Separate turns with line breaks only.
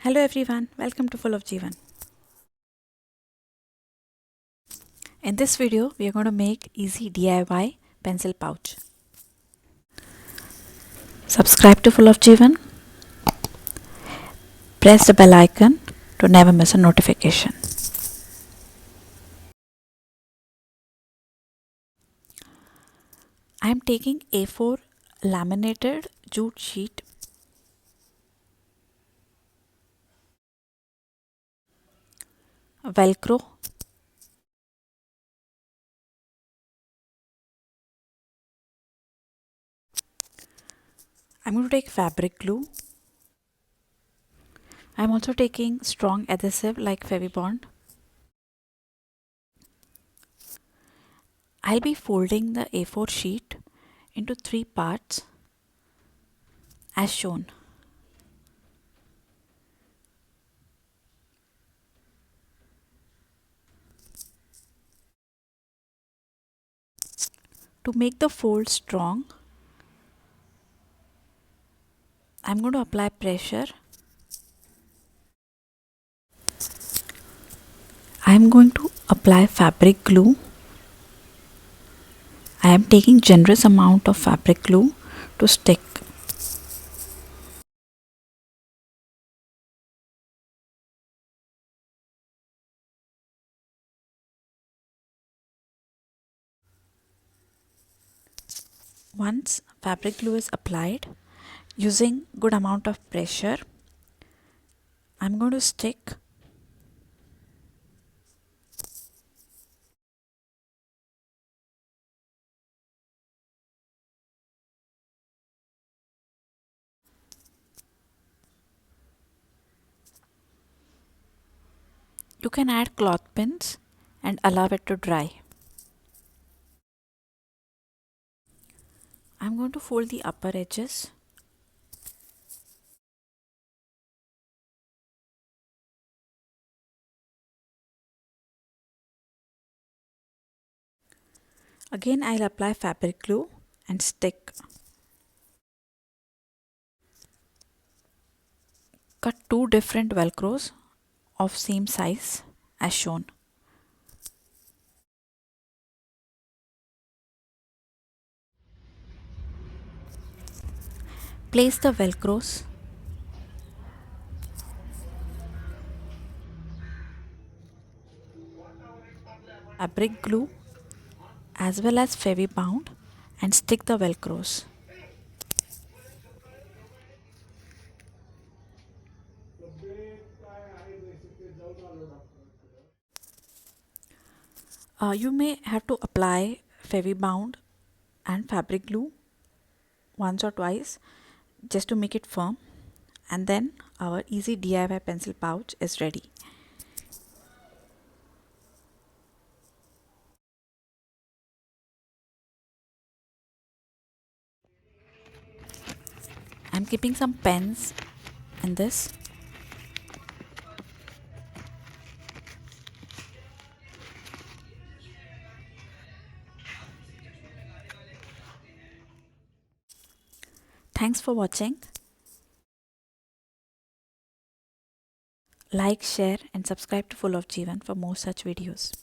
Hello everyone, welcome to Full of Jeevan. In this video, we are going to make easy DIY pencil pouch. Subscribe to Full of Jeevan. Press the bell icon to never miss a notification. I am taking A4 laminated jute sheet. Velcro. I'm going to take fabric glue. I'm also taking strong adhesive like Fevibond. I'll be folding the A4 sheet into 3 parts as shown. To make the fold strong, I'm going to apply pressure. I'm going to apply fabric glue. I am taking generous amount of fabric glue to stick. Once fabric glue is applied, using good amount of pressure, I'm going to stick You can add cloth pins and allow it to dry. I'm going to fold the upper edges. Again, I'll apply fabric glue and stick. Cut 2 different Velcros of same size as shown. Place the Velcros fabric glue as well as Fevibond and stick the Velcros. You may have to apply Fevibond and fabric glue once or twice just to make it firm, and then our easy DIY pencil pouch is ready. I'm keeping some pens in this. Thanks for watching. Like, share and subscribe to Full of Jeevan for more such videos.